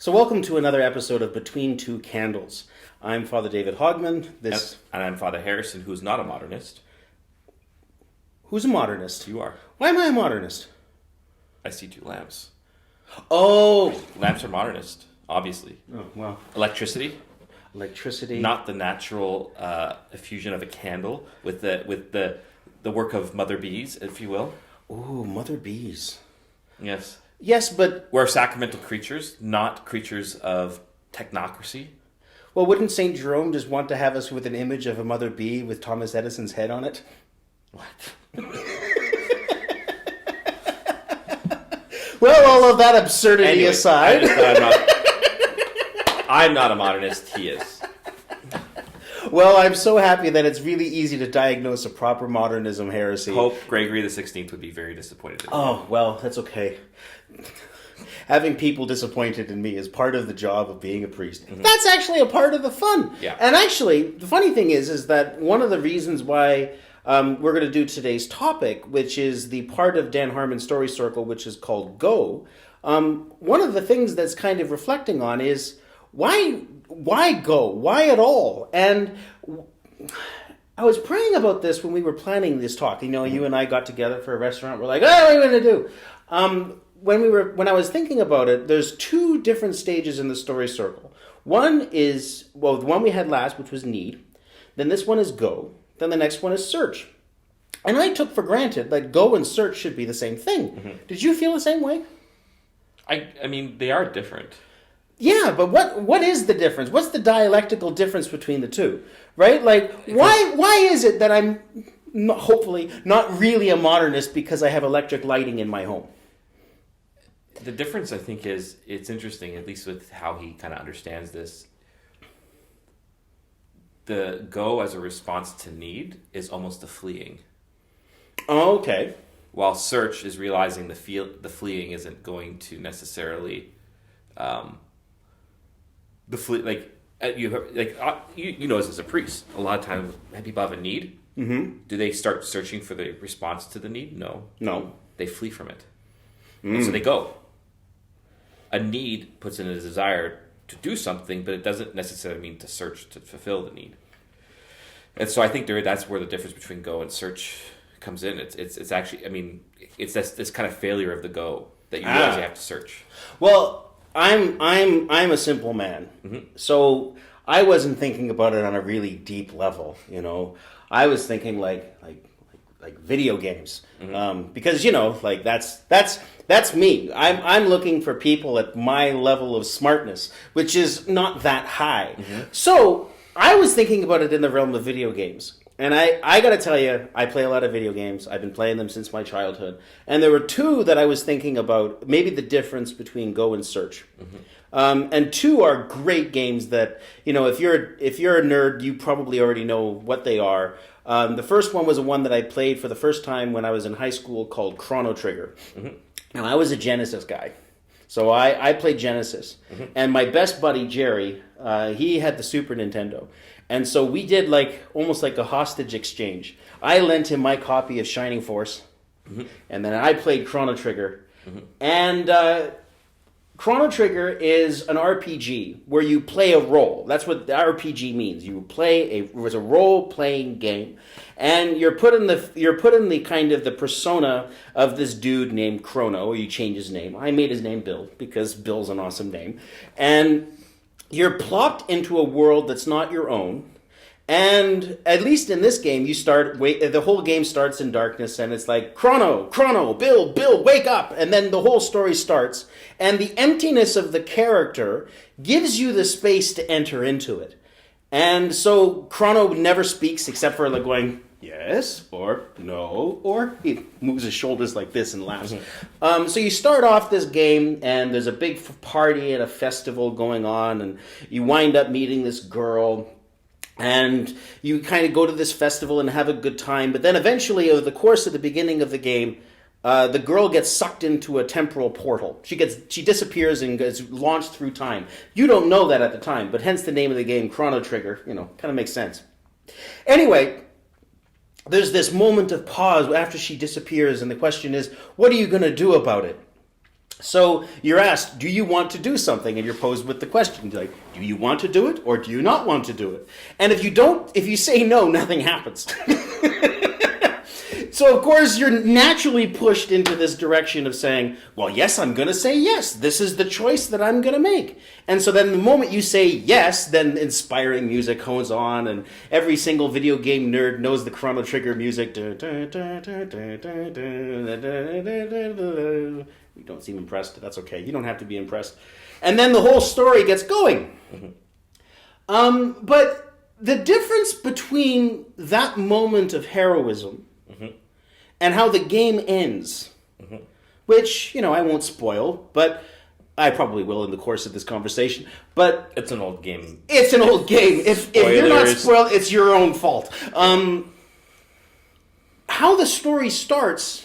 So welcome to another episode of Between Two Candles. I'm Father David Hogman. And I'm Father Harrison, who's not a modernist. Who's a modernist? You are. Why am I a modernist? I see two lamps. Oh! Lamps are modernist, obviously. Oh, well. Electricity. Electricity. Not the natural effusion of a candle with the work of mother bees, if you will. Ooh, mother bees. Yes. Yes, but... We're sacramental creatures, not creatures of technocracy. Well, wouldn't St. Jerome just want to have us with an image of a mother bee with Thomas Edison's head on it? What? Well, all of that absurdity aside... I'm not a modernist, he is. Well, I'm so happy that it's really easy to diagnose a proper modernism heresy. Pope Gregory the 16th would be very disappointed in me. Oh, well, that's okay. Having people disappointed in me is part of the job of being a priest. Mm-hmm. That's actually a part of the fun. Yeah. And actually, the funny thing is that one of the reasons why we're going to do today's topic, which is the part of Dan Harmon's story circle, which is called Go, one of the things that's kind of reflecting on is why go? Why at all? And I was praying about this when we were planning this talk. You know, you and I got together for a restaurant. We're like, oh, what are we going to do? When I was thinking about it, there's two different stages in the story circle. One is, well, the one we had last, which was need. Then this one is go. Then the next one is search. And I took for granted that go and search should be the same thing. Mm-hmm. Did you feel the same way? I mean, they are different. Yeah, but what is the difference? What's the dialectical difference between the two? Right? Like, why is it that I'm hopefully not really a modernist because I have electric lighting in my home? The difference, I think, is it's interesting, at least with how he kind of understands this. The go as a response to need is almost a fleeing. Oh, okay. While search is realizing the fleeing isn't going to necessarily, you know this as a priest. A lot of times, people have a need. Mm-hmm. Do they start searching for the response to the need? No. They flee from it, and so they go. A need puts in a desire to do something, but it doesn't necessarily mean to search to fulfill the need. And so I think that's where the difference between go and search comes in. It's actually, I mean, it's this kind of failure of the go that you realize you have to search. Well, I'm a simple man, mm-hmm. So I wasn't thinking about it on a really deep level. You know, I was thinking like video games, mm-hmm. Because that's me. I'm looking for people at my level of smartness, which is not that high. Mm-hmm. So I was thinking about it in the realm of video games. And I got to tell you, I play a lot of video games. I've been playing them since my childhood. And there were two that I was thinking about, maybe the difference between Go and Search. Mm-hmm. And two are great games that, you know, if you're a nerd, you probably already know what they are. The first one was one that I played for the first time when I was in high school called Chrono Trigger. Mm-hmm. And I was a Genesis guy. So I played Genesis. Mm-hmm. And my best buddy, Jerry, he had the Super Nintendo. And so we did almost like a hostage exchange. I lent him my copy of Shining Force. Mm-hmm. And then I played Chrono Trigger. Mm-hmm. And Chrono Trigger is an RPG where you play a role. That's what the RPG means. You play it was a role-playing game, and you're put in the kind of the persona of this dude named Chrono. Or you change his name. I made his name Bill because Bill's an awesome name, and you're plopped into a world that's not your own. And at least in this game, the whole game starts in darkness, and it's like, Chrono, Bill, wake up! And then the whole story starts, and the emptiness of the character gives you the space to enter into it. And so Chrono never speaks except for going, yes, or no, or he moves his shoulders like this and laughs. Mm-hmm. So you start off this game, and there's a big party and a festival going on, and you wind up meeting this girl. And you kind of go to this festival and have a good time. But then eventually, over the course of the beginning of the game, the girl gets sucked into a temporal portal. She disappears and gets launched through time. You don't know that at the time, but hence the name of the game, Chrono Trigger. You know, kind of makes sense. Anyway, there's this moment of pause after she disappears, and the question is, what are you going to do about it? So you're asked, do you want to do something? And you're posed with the question, like, do you want to do it or do you not want to do it? And if you say no, nothing happens. So, of course, you're naturally pushed into this direction of saying, well, yes, I'm going to say yes. This is the choice that I'm going to make. And so then the moment you say yes, then inspiring music hones on, and every single video game nerd knows the Chrono Trigger music. You don't seem impressed. That's okay. You don't have to be impressed. And then the whole story gets going. But the difference between that moment of heroism and how the game ends, which, I won't spoil, but I probably will in the course of this conversation, but... It's an old game. It's an old game. If you're not spoiled, it's your own fault. How the story starts,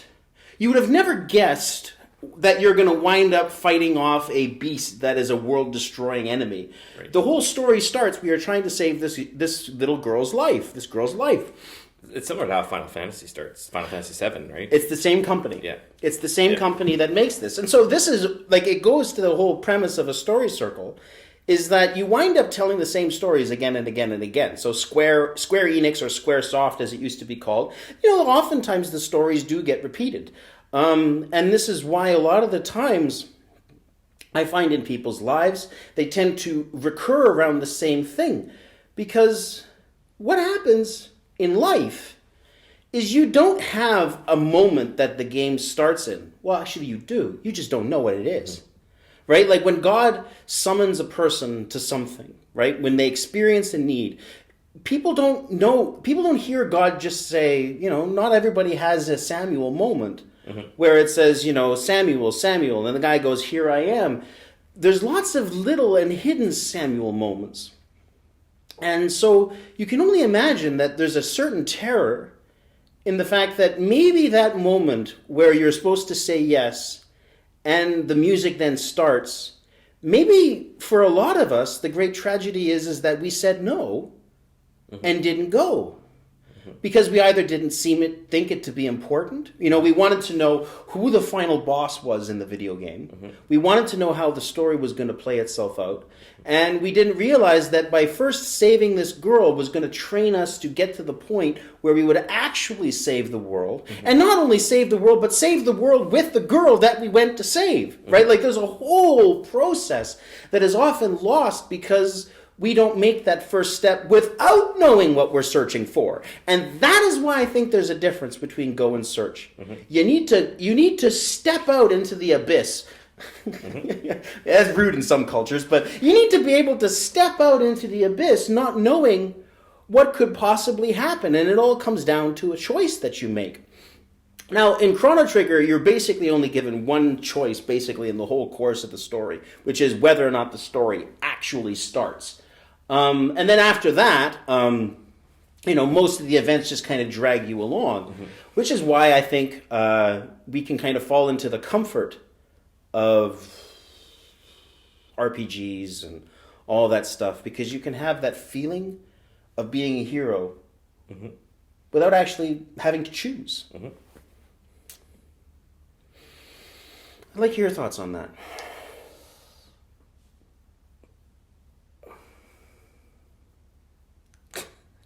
you would have never guessed that you're going to wind up fighting off a beast that is a world-destroying enemy. Right. The whole story starts, we are trying to save this little girl's life, this girl's life. It's similar to how Final Fantasy starts. Final Fantasy VII, right? It's the same company. Yeah. It's the same company that makes this. And so this is, it goes to the whole premise of a story circle, is that you wind up telling the same stories again and again and again. So Square Enix, or Squaresoft as it used to be called, oftentimes the stories do get repeated. And this is why a lot of the times I find in people's lives, they tend to recur around the same thing. Because what happens in life is you don't have a moment that the game starts in. Well, actually you do. You just don't know what it is. Right? Like when God summons a person to something, right? When they experience a need, people don't hear God just say, not everybody has a Samuel moment where it says, Samuel, Samuel, and the guy goes, here I am. There's lots of little and hidden Samuel moments. And so you can only imagine that there's a certain terror in the fact that maybe that moment where you're supposed to say yes and the music then starts, maybe for a lot of us, the great tragedy is that we said no and didn't go. Because we either didn't think it to be important. We wanted to know who the final boss was in the video game. We wanted to know how the story was going to play itself out. And we didn't realize that by first saving this girl was going to train us to get to the point where we would actually save the world. And not only save the world, but save the world with the girl that we went to save. Right? Like there's a whole process that is often lost because we don't make that first step without knowing what we're searching for. And that is why I think there's a difference between go and search. You need to step out into the abyss. That's rude in some cultures, but you need to be able to step out into the abyss not knowing what could possibly happen. And it all comes down to a choice that you make. Now, in Chrono Trigger, you're basically only given one choice, basically, in the whole course of the story, which is whether or not the story actually starts. And then after that, most of the events just kind of drag you along, which is why I think we can kind of fall into the comfort of RPGs and all that stuff, because you can have that feeling of being a hero without actually having to choose. I'd like your thoughts on that.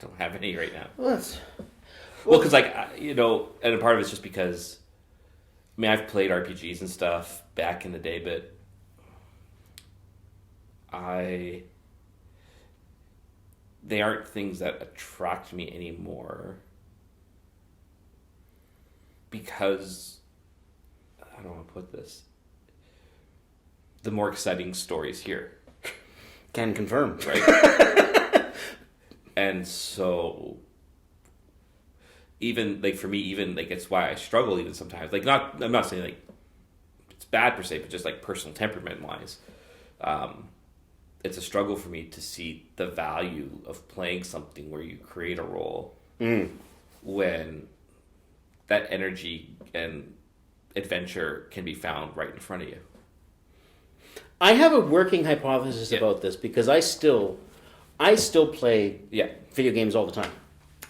Don't have any right now. Well, because and a part of it's just because, I've played RPGs and stuff back in the day, but they aren't things that attract me anymore because, I don't want to put this, the more exciting stories here. Can confirm. Right? And so, even for me, it's why I struggle even sometimes. I'm not saying it's bad per se, but just personal temperament wise, it's a struggle for me to see the value of playing something where you create a role when that energy and adventure can be found right in front of you. I have a working hypothesis about this because I still play video games all the time.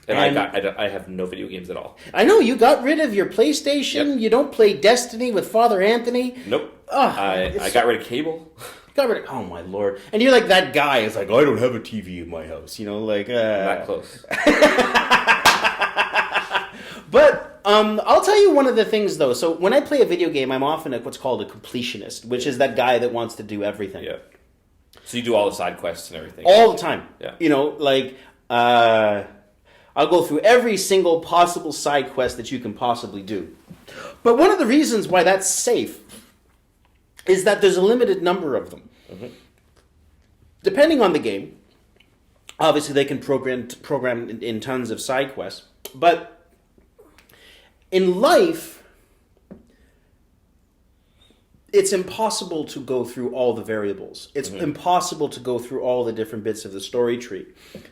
And I have no video games at all. I know, you got rid of your PlayStation. Yep. You don't play Destiny with Father Anthony. Nope. I got rid of cable. Oh my lord! And you're like that guy. It's like, I don't have a TV in my house. Like Not close. But I'll tell you one of the things though. So when I play a video game, I'm often what's called a completionist, which is that guy that wants to do everything. Yeah. So you do all the side quests and everything all the time. Yeah. I'll go through every single possible side quest that you can possibly do. But one of the reasons why that's safe is that there's a limited number of them. Mm-hmm. Depending on the game, obviously they can program in tons of side quests. But in life, it's impossible to go through all the variables. It's impossible to go through all the different bits of the story tree.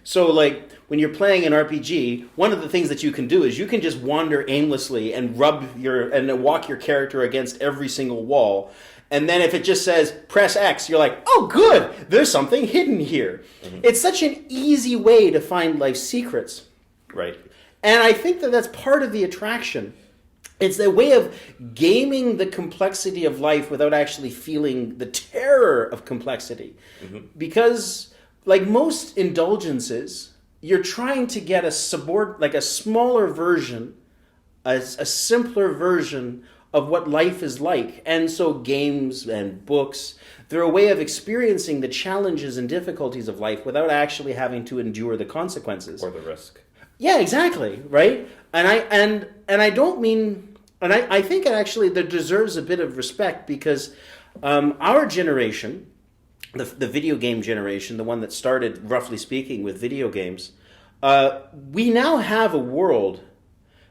So, like, when you're playing an RPG, one of the things that you can do is you can just wander aimlessly and walk your character against every single wall. And then if it just says, press X, you're like, oh, good, there's something hidden here. Mm-hmm. It's such an easy way to find life's secrets. Right. And I think that that's part of the attraction. It's a way of gaming the complexity of life without actually feeling the terror of complexity. Mm-hmm. Because, like most indulgences, you're trying to get a smaller version, a simpler version of what life is like. And so games and books, they're a way of experiencing the challenges and difficulties of life without actually having to endure the consequences. Or the risk. Yeah, exactly, right? And I don't mean... And I think actually that deserves a bit of respect because our generation, the video game generation, the one that started, roughly speaking, with video games, we now have a world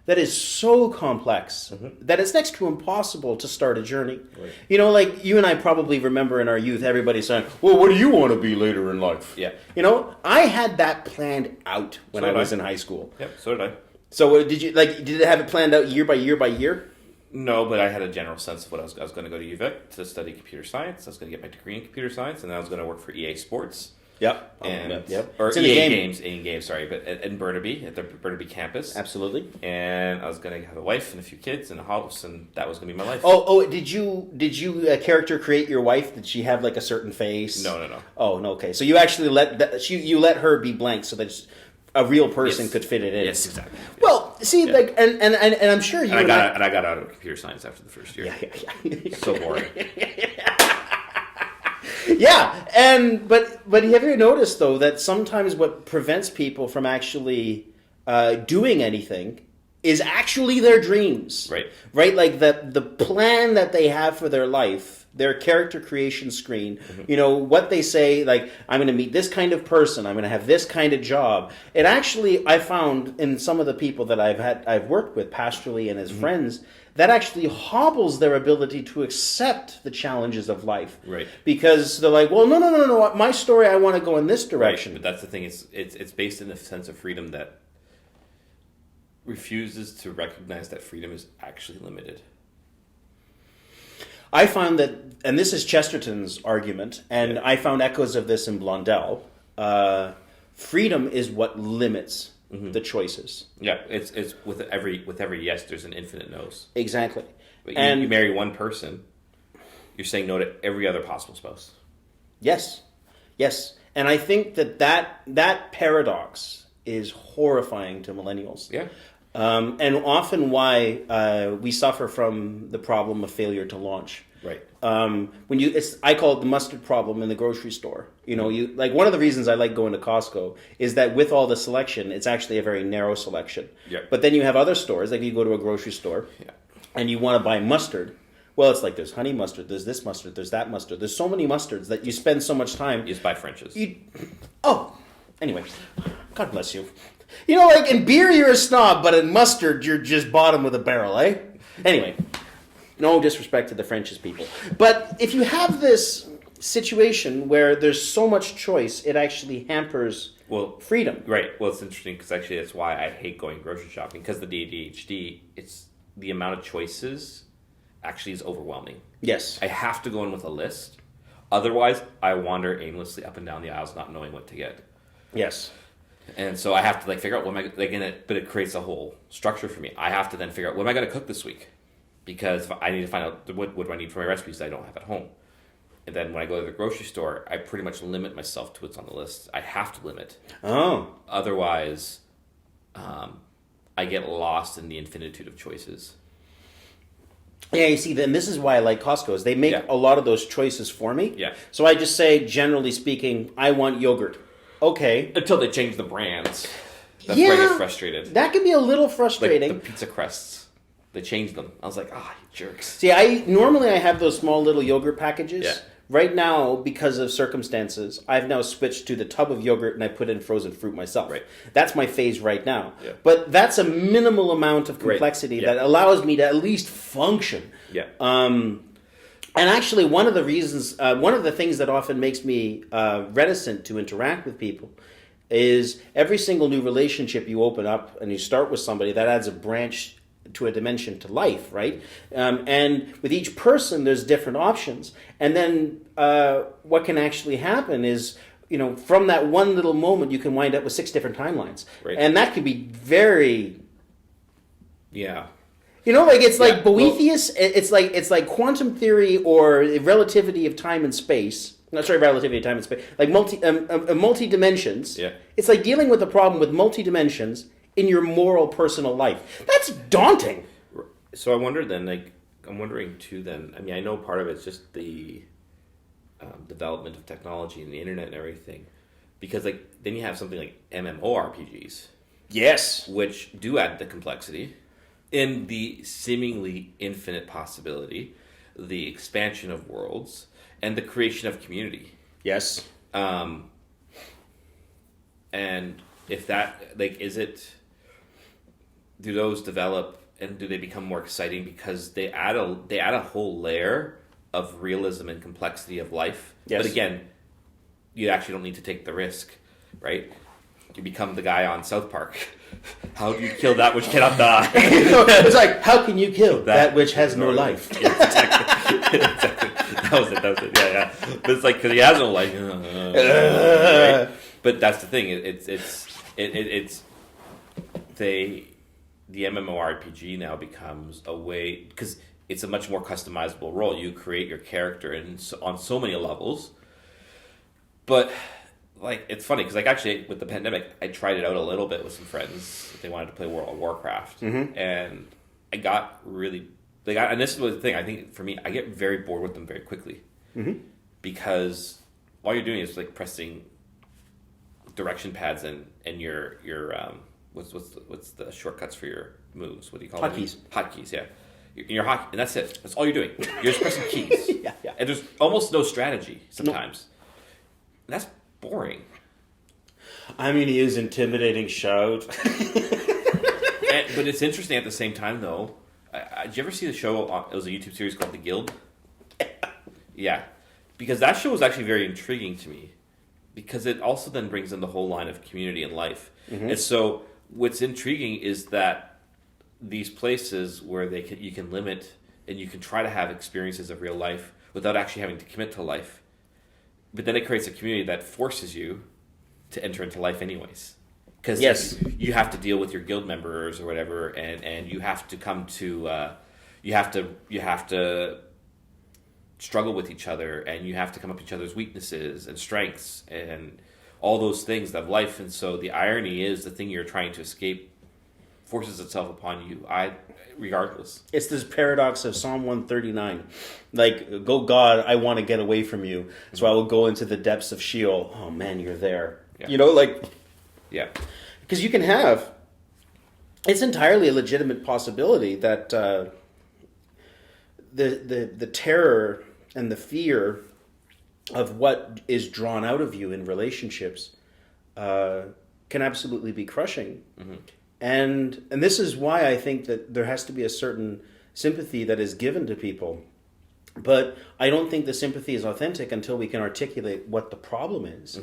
that is so complex that it's next to impossible to start a journey. Right. Like you and I probably remember in our youth, everybody saying, well, what do you want to be later in life? Yeah. I had that planned out when I was in high school. Yep, so did I. So did it have it planned out year by year by year? No, but I had a general sense of what I was going to go to UVic to study computer science. I was going to get my degree in computer science, and then I was going to work for EA Sports. Yep. Or it's EA Games, sorry, but in Burnaby, at the Burnaby campus. Absolutely. And I was going to have a wife and a few kids and a house, and that was going to be my life. Oh, did you character create your wife? Did she have like a certain face? No. Oh, no, okay. So you actually let her be blank so that a real person could fit it in. Yes, exactly. Well, see, and I'm sure you. And I got out of computer science after the first year. Yeah. So boring. Yeah, but have you noticed though that sometimes what prevents people from actually doing anything is actually their dreams, right? Like the plan that they have for their life. Their character creation screen, what they say, like, I'm going to meet this kind of person, I'm going to have this kind of job. It actually, I found in some of the people that I've worked with pastorally and as friends, that actually hobbles their ability to accept the challenges of life. Right. Because they're like, well, no, my story, I want to go in this direction. Right. But that's the thing, it's based in a sense of freedom that refuses to recognize that freedom is actually limited. I found that, and this is Chesterton's argument, and I found echoes of this in Blondel, freedom is what limits the choices. Yeah, it's with every yes, there's an infinite no's. Exactly. But you marry one person, you're saying no to every other possible spouse. Yes. And I think that paradox is horrifying to millennials. Yeah. And often why we suffer from the problem of failure to launch. Right. I call it the mustard problem in the grocery store. One of the reasons I like going to Costco is that with all the selection, it's actually a very narrow selection. Yeah. But then you have other stores, like you go to a grocery store, and you want to buy mustard. Well, it's like there's honey mustard, there's this mustard, there's that mustard. There's so many mustards that you spend so much time. You just buy French's. Anyway, God bless you. Like in beer, you're a snob, but in mustard, you're just bottom of the barrel, eh? Anyway, no disrespect to the French's people. But if you have this situation where there's so much choice, it actually hampers freedom. Right. Well, it's interesting because actually that's why I hate going grocery shopping, because the ADHD, it's the amount of choices actually is overwhelming. Yes. I have to go in with a list. Otherwise, I wander aimlessly up and down the aisles not knowing what to get. Yes. And so I have to figure out what am I like in it, but it creates a whole structure for me. I have to then figure out what am I going to cook this week, because I need to find out what do I need for my recipes that I don't have at home. And then when I go to the grocery store, I pretty much limit myself to what's on the list. I have to limit. Oh. Otherwise, I get lost in the infinitude of choices. Yeah, you see, then this is why I like Costco, is they make a lot of those choices for me. Yeah. So I just say, generally speaking, I want yogurt. Okay. Until they change the brands. That's where I get frustrated. That can be a little frustrating. Like the pizza crusts. They changed them. I was like, you jerks. See, I normally have those small little yogurt packages. Yeah. Right now, because of circumstances, I've now switched to the tub of yogurt and I put in frozen fruit myself. Right. That's my phase right now. Yeah. But that's a minimal amount of complexity that allows me to at least function. Yeah. And actually, one of the reasons, one of the things that often makes me reticent to interact with people is every single new relationship you open up and you start with somebody, that adds a branch to a dimension to life, right? And with each person, there's different options. And then what can actually happen is, from that one little moment, you can wind up with 6 different timelines. Right. And that could be very... Yeah. It's like Boethius, it's like quantum theory or relativity of time and space. Relativity of time and space. Like multi-dimensions. Yeah. It's like dealing with a problem with multi-dimensions in your moral personal life. That's daunting. So I'm wondering too then, I know part of it's just the development of technology and the internet and everything, because then you have something like MMORPGs. Yes. Which do add the complexity in the seemingly infinite possibility, the expansion of worlds, and the creation of community. Yes. And if that, do those develop and do they become more exciting because they add a whole layer of realism and complexity of life? Yes. But again, you actually don't need to take the risk, right? You become the guy on South Park. How do you kill that which cannot die? It's like, how can you kill that which has no life? Yeah, exactly. That was it. Yeah. But it's because he has no life. Right? But that's the thing. The MMORPG now becomes a way, because it's a much more customizable role. You create your character on so many levels. But it's funny because actually with the pandemic, I tried it out a little bit with some friends. They wanted to play World of Warcraft, and I got really and this is the thing. I think for me, I get very bored with them very quickly, because all you're doing is pressing direction pads and your what's the shortcuts for your moves? What do you call them? Hotkeys. Hotkeys, yeah. Your hotkey, and that's it. That's all you're doing. You're just pressing keys. Yeah. And there's almost no strategy sometimes. And that's boring. I'm going to use intimidating shout. But it's interesting at the same time, though. Did you ever see the show? It was a YouTube series called The Guild. Yeah, because that show was actually very intriguing to me, because it also then brings in the whole line of community and life. And so what's intriguing is that these places where you can limit and you can try to have experiences of real life without actually having to commit to life. But then it creates a community that forces you to enter into life anyways. Because you have to deal with your guild members or whatever, and you have to come to you have to struggle with each other, and you have to come up with each other's weaknesses and strengths and all those things of life. And so the irony is the thing you're trying to escape forces itself upon you, regardless. It's this paradox of Psalm 139. Go God, I want to get away from you, so I will go into the depths of Sheol. Oh man, you're there. Yeah. Yeah. Because you can have... It's entirely a legitimate possibility that the terror and the fear of what is drawn out of you in relationships can absolutely be crushing. And this is why I think that there has to be a certain sympathy that is given to people. But I don't think the sympathy is authentic until we can articulate what the problem is.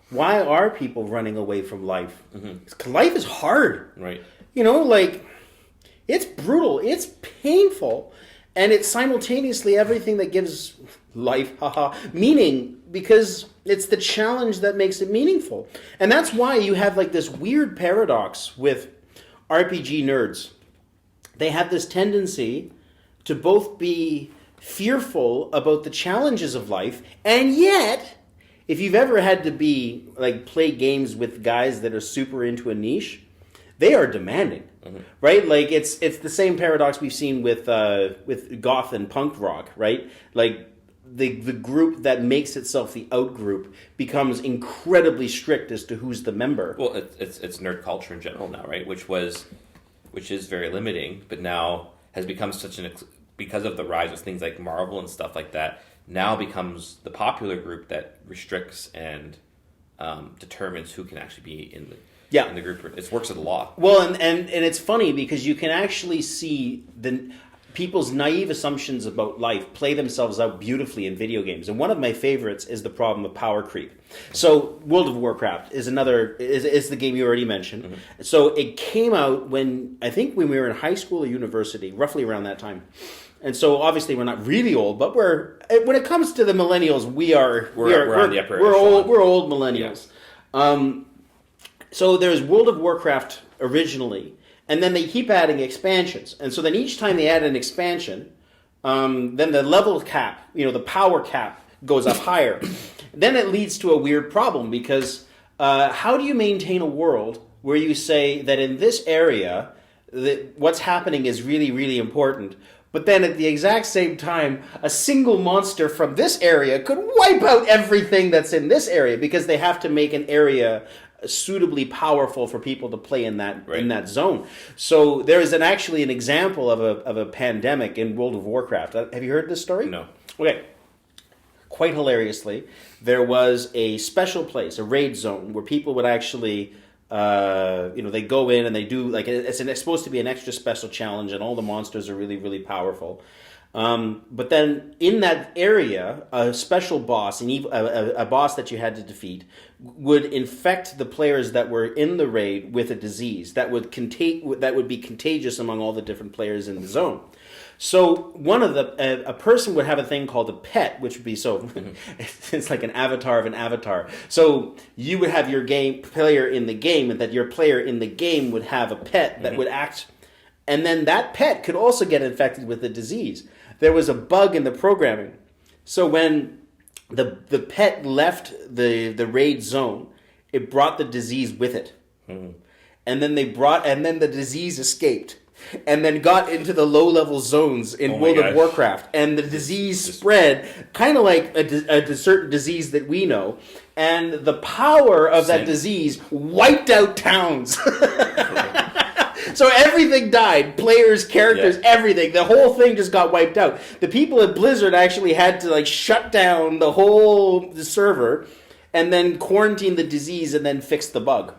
Why are people running away from life? Life is hard. Right. It's brutal. It's painful. And it's simultaneously everything that gives life, meaning, because it's the challenge that makes it meaningful. And that's why you have like this weird paradox with RPG nerds. They have this tendency to both be fearful about the challenges of life, and yet, if you've ever had to be like play games with guys that are super into a niche, they are demanding, right? Like it's the same paradox we've seen with goth and punk rock, right? Like the group that makes itself the out group becomes incredibly strict as to who's the member. Well, it's nerd culture in general now, right? Which is very limiting, but now has become such because of the rise of things like Marvel and stuff like that. Now becomes the popular group that restricts and determines who can actually be in the group. It works of the law. Well, and it's funny because you can actually see people's naive assumptions about life play themselves out beautifully in video games. And one of my favorites is the problem of power creep. So World of Warcraft is the game you already mentioned. Mm-hmm. So it came out when we were in high school or university, roughly around that time. And so obviously we're not really old, but when it comes to the millennials, we're on the upper echelon. We're old millennials. Yeah. So there's World of Warcraft originally, and then they keep adding expansions. And so then each time they add an expansion, then the level cap, the power cap goes up higher. Then it leads to a weird problem because how do you maintain a world where you say that in this area, what's happening is really, really important, but then at the exact same time, a single monster from this area could wipe out everything that's in this area because they have to make an area suitably powerful for people to play in that zone. So there is actually an example of a pandemic in World of Warcraft. Have you heard this story? No. Okay. Quite hilariously, there was a special place, a raid zone, where people would actually, they go in and they do it's supposed to be an extra special challenge, and all the monsters are really, really powerful. But then in that area, a special boss, a boss that you had to defeat, would infect the players that were in the raid with a disease that would be contagious among all the different players in the zone. So a person would have a thing called a pet, which would be it's like an avatar of an avatar. So you would have your game player in the game, and that your player in the game would have a pet that would act, and then that pet could also get infected with the disease. There was a bug in the programming. So when the pet left the raid zone, it brought the disease with it. Mm-hmm. And then the disease escaped and then got into the low-level zones in World of Warcraft. And the disease spread, kind of like a certain disease that we know. And the power of that disease wiped out towns. So everything died. Players, characters, everything. The whole thing just got wiped out. The people at Blizzard actually had to shut down the server and then quarantine the disease and then fix the bug.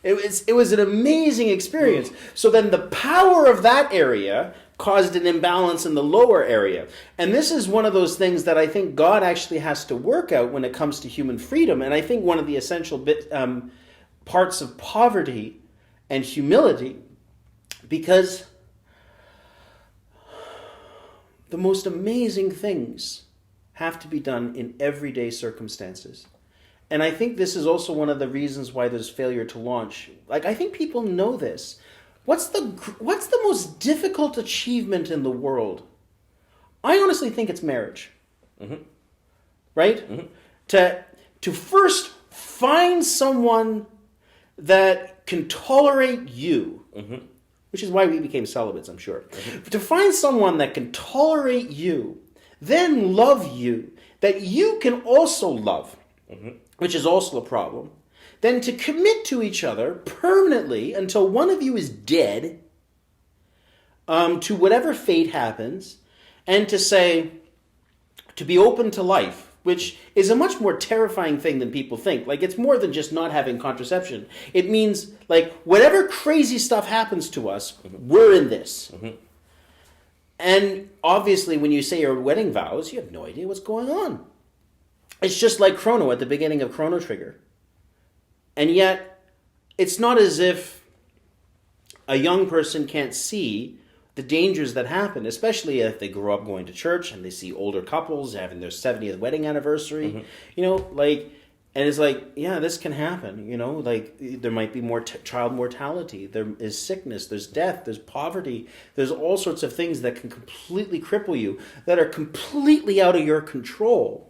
It was an amazing experience. So then the power of that area caused an imbalance in the lower area. And this is one of those things that I think God actually has to work out when it comes to human freedom. And I think one of the essential parts of poverty and humility, because the most amazing things have to be done in everyday circumstances. And I think this is also one of the reasons why there's failure to launch. I think people know this. What's the most difficult achievement in the world? I honestly think it's marriage. Mm-hmm. Right? Mm-hmm. To first find someone that can tolerate you, mm-hmm. which is why we became celibates, I'm sure. Mm-hmm. To find someone that can tolerate you, then love you, that you can also love, mm-hmm. which is also a problem, then to commit to each other permanently until one of you is dead, to whatever fate happens, and to be open to life, which is a much more terrifying thing than people think. It's more than just not having contraception. It means, whatever crazy stuff happens to us, mm-hmm. we're in this. Mm-hmm. And obviously, when you say your wedding vows, you have no idea what's going on. It's just like Chrono at the beginning of Chrono Trigger. And yet, it's not as if a young person can't see the dangers that happen, especially if they grow up going to church and they see older couples having their 70th wedding anniversary, and it's like, yeah, this can happen, there might be more child mortality, there is sickness, there's death, there's poverty, there's all sorts of things that can completely cripple you, that are completely out of your control.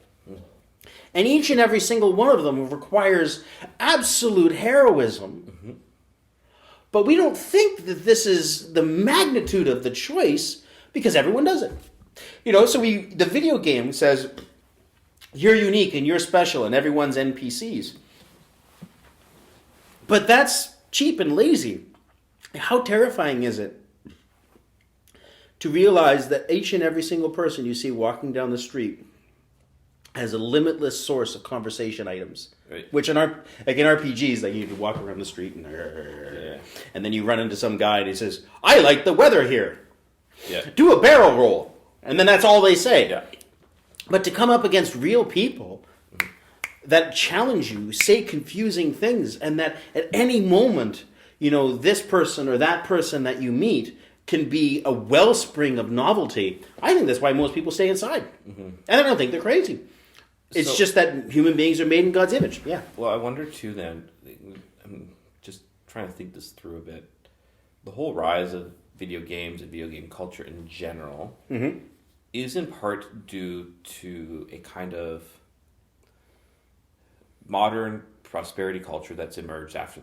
And each and every single one of them requires absolute heroism. But we don't think that this is the magnitude of the choice because everyone does it. So the video game says, you're unique and you're special and everyone's NPCs. But that's cheap and lazy. How terrifying is it to realize that each and every single person you see walking down the street has a limitless source of conversation items. Right. Which in RPGs, like you can walk around the street and then you run into some guy and he says, I like the weather here. Yeah. Do a barrel roll. And then that's all they say. Yeah. But to come up against real people that challenge you, say confusing things, and that at any moment, this person or that person that you meet can be a wellspring of novelty, I think that's why most people stay inside. And I don't think they're crazy. It's just that human beings are made in God's image. Yeah. Well, I wonder too then, I'm just trying to think this through a bit. The whole rise of video games and video game culture in general is in part due to a kind of modern prosperity culture that's emerged after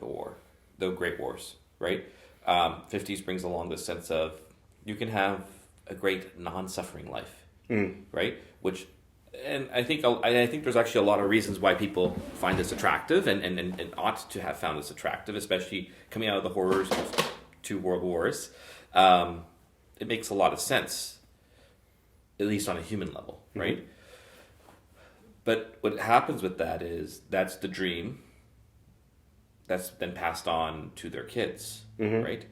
the Great Wars, right? 50s brings along the sense of you can have a great non-suffering life, right? And I think there's actually a lot of reasons why people find this attractive and ought to have found this attractive, especially coming out of the horrors of 2 world wars. It makes a lot of sense, at least on a human level, right? But what happens with that is that's the dream that's then passed on to their kids, right?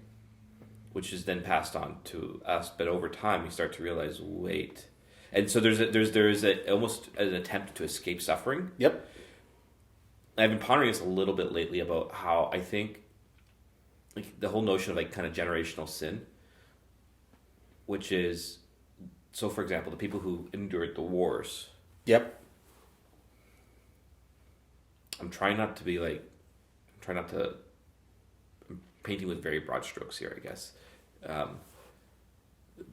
Which is then passed on to us. But over time, we start to realize, wait. And so there's almost an attempt to escape suffering. Yep. I've been pondering this a little bit lately about how I think the whole notion of kind of generational sin, which is, so for example, the people who endured the wars. Yep. I'm painting with very broad strokes here, I guess.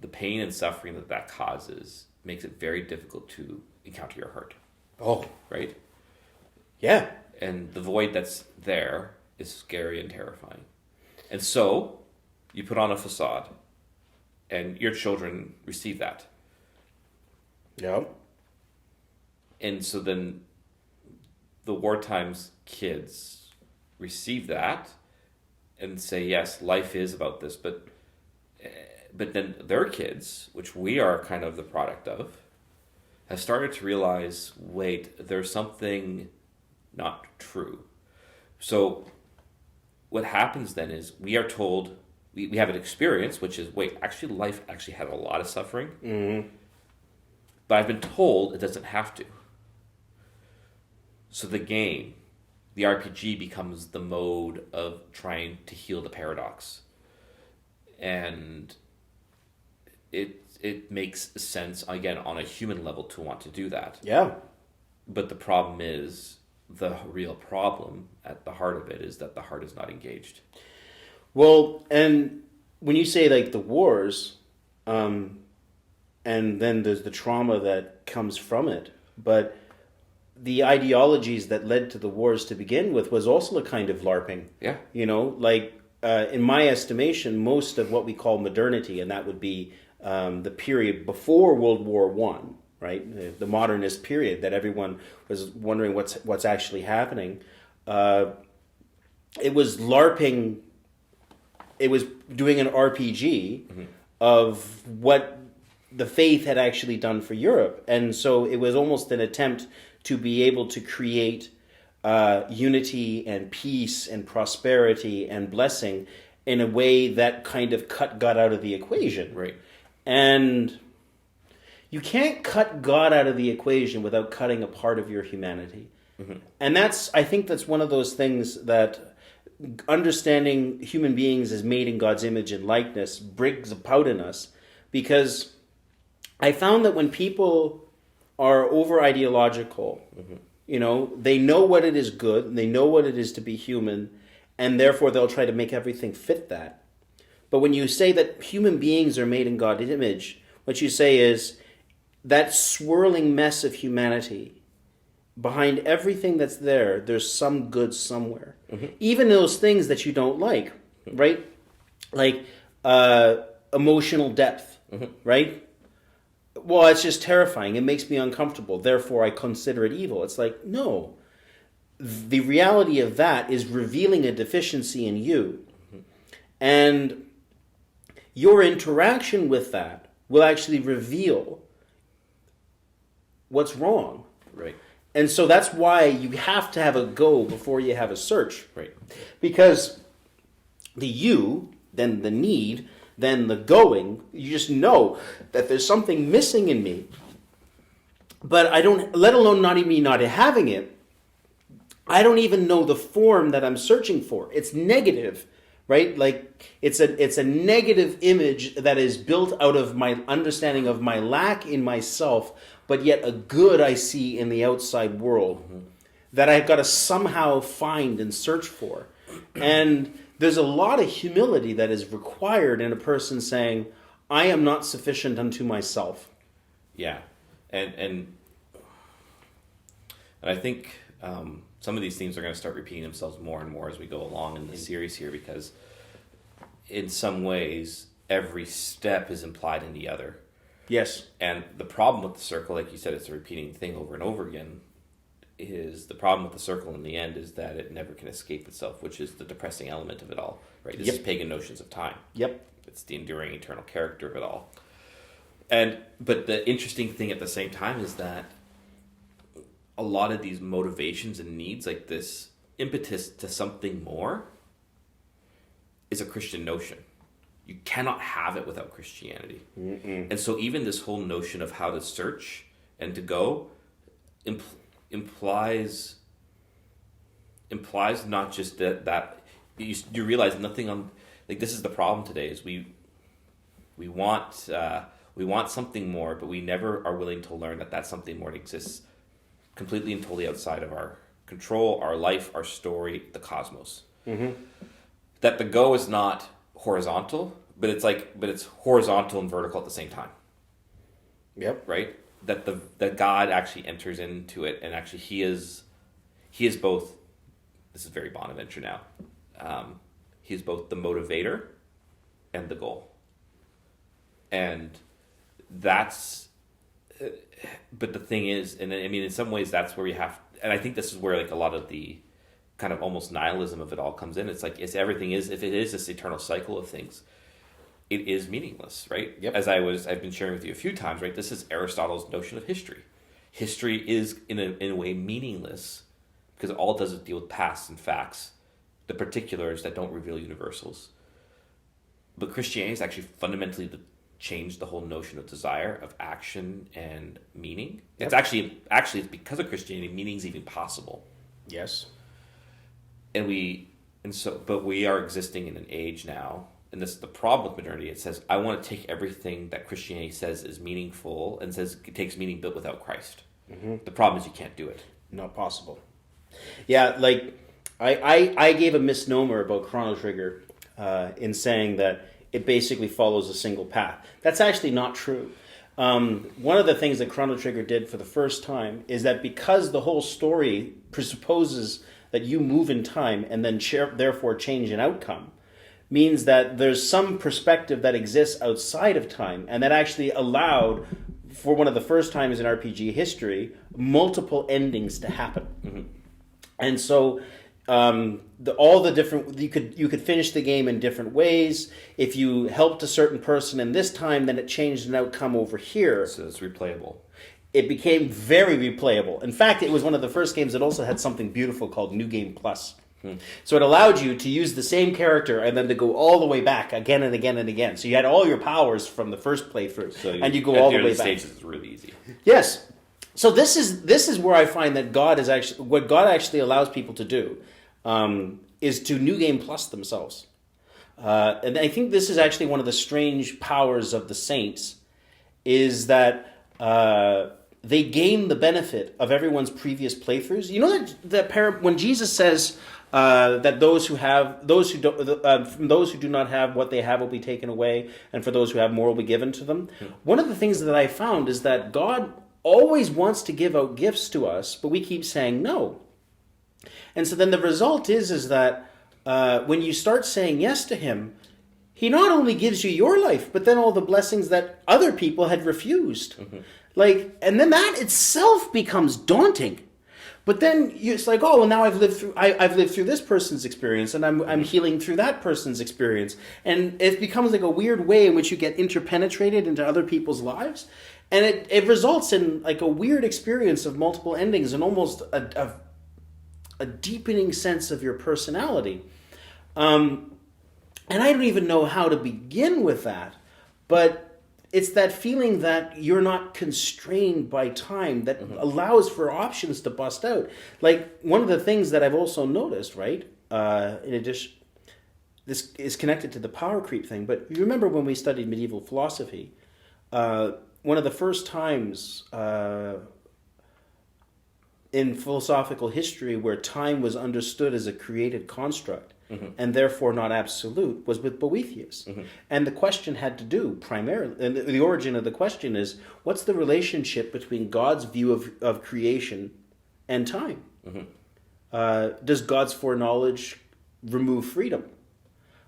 The pain and suffering that causes makes it very difficult to encounter your heart. Oh. Right? Yeah. And the void that's there is scary and terrifying. And so, you put on a facade, and your children receive that. Yeah. And so then, the wartime's kids receive that, and say, yes, life is about this, but then their kids, which we are kind of the product of, have started to realize, wait, there's something not true. So what happens then is we are told, we have an experience, which is, wait, actually life actually had a lot of suffering. But I've been told it doesn't have to. So the game, the RPG, becomes the mode of trying to heal the paradox. And it makes sense, again, on a human level to want to do that. Yeah. But the problem is, the real problem at the heart of it is that the heart is not engaged. Well, and when you say the wars, and then there's the trauma that comes from it, but the ideologies that led to the wars to begin with was also a kind of LARPing. Yeah. In my estimation, most of what we call modernity, and that would be the period before World War One, right? The modernist period that everyone was wondering what's actually happening. It was LARPing. It was doing an RPG of what the faith had actually done for Europe, and so it was almost an attempt to be able to create unity and peace and prosperity and blessing in a way that kind of cut God out of the equation. Right. And you can't cut God out of the equation without cutting a part of your humanity. And I think that's one of those things that understanding human beings as made in God's image and likeness brings about in us, because I found that when people are over ideological, they know what it is good, and they know what it is to be human, and therefore they'll try to make everything fit that. But when you say that human beings are made in God's image, what you say is that swirling mess of humanity, behind everything that's there, there's some good somewhere. Even those things that you don't like, right? Like emotional depth, right? Well, it's just terrifying. It makes me uncomfortable. Therefore, I consider it evil. It's like, no. The reality of that is revealing a deficiency in you. And your interaction with that will actually reveal what's wrong. Right. And so that's why you have to have a go before you have a search. Right. Because the you, then the need, then the going, you just know that there's something missing in me. But I don't, let alone not even me not having it, I don't even know the form that I'm searching for. It's negative, right? Like it's a negative image that is built out of my understanding of my lack in myself, but yet a good I see in the outside world that I've got to somehow find and search for. And there's a lot of humility that is required in a person saying, I am not sufficient unto myself. Yeah. And I think some of these themes are going to start repeating themselves more and more as we go along in the series here, because in some ways, every step is implied in the other. Yes. And the problem with the circle, like you said, it's a repeating thing over and over again, is the problem with the circle in the end is that it never can escape itself, which is the depressing element of it all, right? This is pagan notions of time. Yep. It's the enduring eternal character of it all. But the interesting thing at the same time is that a lot of these motivations and needs, like this impetus to something more, is a Christian notion. You cannot have it without Christianity. And so even this whole notion of how to search and to go implies not just that you realize nothing on, like, this is the problem today, is we want something more, but we never are willing to learn that something more exists completely and totally outside of our control, our life, our story, the cosmos. That the go is not horizontal, but it's horizontal and vertical at the same time. Yep. Right? That God actually enters into it, and actually he is both. This is very Bonaventure now. He is both the motivator and the goal, and that's. But the thing is, and I mean, in some ways, that's where we have, and I think this is where like a lot of the kind of almost nihilism of it all comes in. It's like, if it is this eternal cycle of things, it is meaningless, right? Yep. As I've been sharing with you a few times, right? This is Aristotle's notion of history. History is in a way meaningless because all it does is deal with past and facts, the particulars that don't reveal universals. But Christianity is actually fundamentally changed the whole notion of desire, of action and meaning. Yep. It's actually it's because of Christianity, meaning is even possible. Yes. But we are existing in an age now, and this is the problem with modernity. It says, I want to take everything that Christianity says is meaningful and says it takes meaning built without Christ. The problem is you can't do it. Not possible. Yeah, like I gave a misnomer about Chrono Trigger in saying that it basically follows a single path. That's actually not true. One of the things that Chrono Trigger did for the first time is that because the whole story presupposes that you move in time and then therefore change an outcome, means that there's some perspective that exists outside of time, and that actually allowed, for one of the first times in RPG history, multiple endings to happen. And so all the different, you could finish the game in different ways. If you helped a certain person in this time, then it changed an outcome over here. So it's replayable. It became very replayable. In fact, it was one of the first games that also had something beautiful called New Game Plus. So it allowed you to use the same character and then to go all the way back again and again and again. So you had all your powers from the first playthrough, and you go all the way back. Stages is really easy. Yes. So this is where I find that God is actually, what God actually allows people to do, is to New Game Plus themselves. And I think this is actually one of the strange powers of the saints, is that they gain the benefit of everyone's previous playthroughs. You know that when Jesus says that from those who do not have, what they have will be taken away, and for those who have more will be given to them. One of the things that I found is that God always wants to give out gifts to us, but we keep saying no. And so then the result is that when you start saying yes to him, he not only gives you your life, but then all the blessings that other people had refused. And then that itself becomes daunting. But then it's like, oh, well, now I've lived through this person's experience, and I'm healing through that person's experience, and it becomes like a weird way in which you get interpenetrated into other people's lives, and it results in like a weird experience of multiple endings and almost a deepening sense of your personality. And I don't even know how to begin with that, but it's that feeling that you're not constrained by time that allows for options to bust out. Like, one of the things that I've also noticed, right, in addition, this is connected to the power creep thing, but you remember when we studied medieval philosophy, one of the first times in philosophical history where time was understood as a created construct, and therefore not absolute, was with Boethius. And the question had to do primarily, and the origin of the question is, what's the relationship between God's view of creation and time? Does God's foreknowledge remove freedom?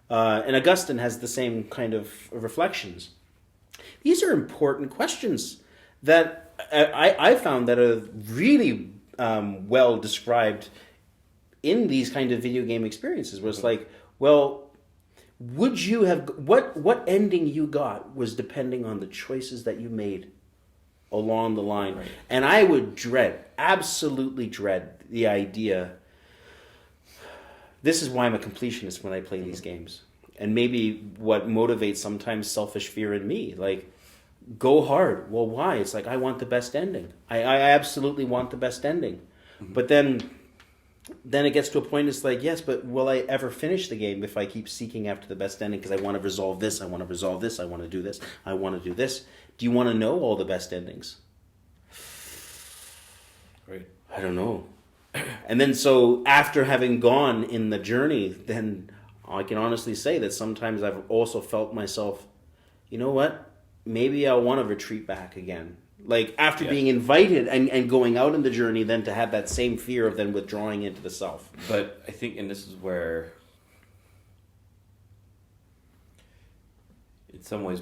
And Augustine has the same kind of reflections. These are important questions that I found that are really well described in these kind of video game experiences, where it's like, well, would you have, what ending you got was depending on the choices that you made along the line. Right. And I would absolutely dread the idea. This is why I'm a completionist when I play these games. And maybe what motivates sometimes selfish fear in me, like, go hard. Well, why? It's like, I want the best ending. I absolutely want the best ending. But then it gets to a point, it's like, yes, but will I ever finish the game if I keep seeking after the best ending? Because I want to resolve this, I want to resolve this, I want to do this, I want to do this. Do you want to know all the best endings? Right. I don't know. And then so after having gone in the journey, then I can honestly say that sometimes I've also felt myself, you know what? Maybe I want to retreat back again. Like, after being invited and going out in the journey, then to have that same fear of then withdrawing into the self. But I think, and this is where, in some ways,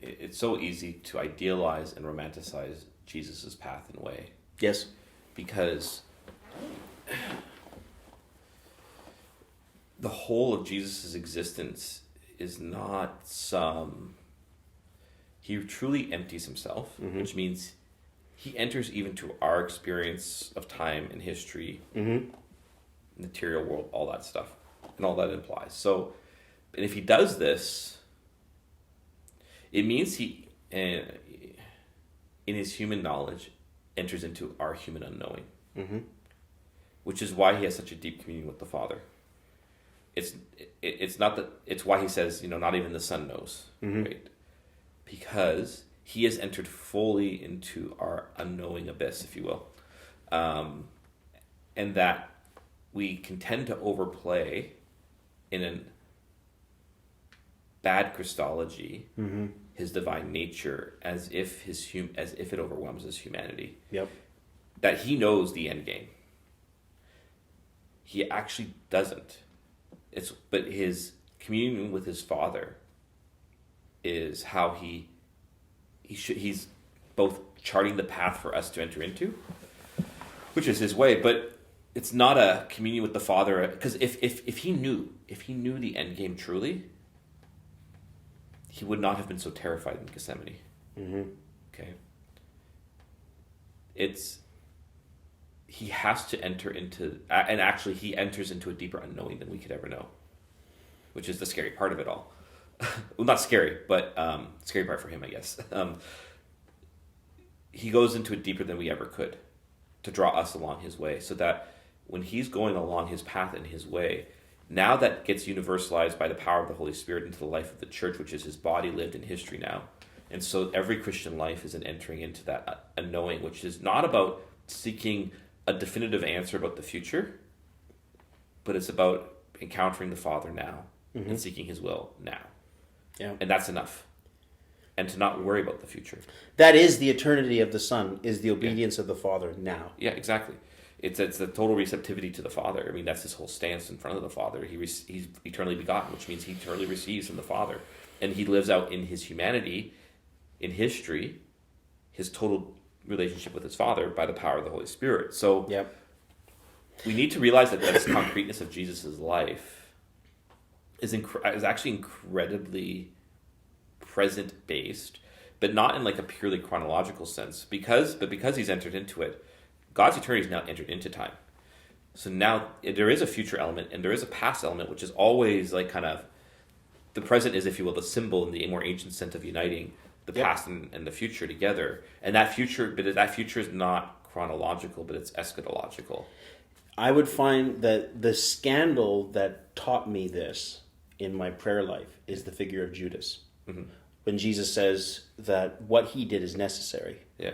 it's so easy to idealize and romanticize Jesus' path and way. Yes. Because the whole of Jesus' existence is not some... He truly empties himself, which means he enters even to our experience of time and history, material world, all that stuff, and all that implies. So, and if he does this, it means he, in his human knowledge, enters into our human unknowing, which is why he has such a deep communion with the Father. It's not that, it's why he says, not even the Son knows, right? Because he has entered fully into our unknowing abyss, if you will. And that we can tend to overplay in a bad Christology his divine nature as if it overwhelms his humanity. Yep. That he knows the end game. He actually doesn't. But his communion with his Father is how he's both charting the path for us to enter into, which is his way, but it's not a communion with the Father, because if he knew the end game truly, he would not have been so terrified in Gethsemane. Okay, he has to enter into, and actually he enters into a deeper unknowing than we could ever know, which is the scary part of it all. Well, not scary, but scary part for him, I guess. He goes into it deeper than we ever could to draw us along his way, so that when he's going along his path and his way, now that gets universalized by the power of the Holy Spirit into the life of the church, which is his body lived in history now. And so every Christian life is an entering into that, a knowing, which is not about seeking a definitive answer about the future, but it's about encountering the Father now and seeking his will now. Yeah. And that's enough. And to not worry about the future. That is the eternity of the Son, is the obedience of the Father now. Yeah, exactly. It's the total receptivity to the Father. I mean, that's his whole stance in front of the Father. He's eternally begotten, which means he eternally receives from the Father. And he lives out in his humanity, in history, his total relationship with his Father by the power of the Holy Spirit. So we need to realize that this concreteness of Jesus' life is actually incredibly present-based, but not in like a purely chronological sense. Because he's entered into it, God's eternity is now entered into time. So now there is a future element and there is a past element, which is always like kind of the present is, if you will, the symbol in the more ancient sense of uniting the past and the future together. And that future is not chronological, but it's eschatological. I would find that the scandal that taught me this in my prayer life is the figure of Judas. Mm-hmm. When Jesus says that what he did is necessary. Yeah.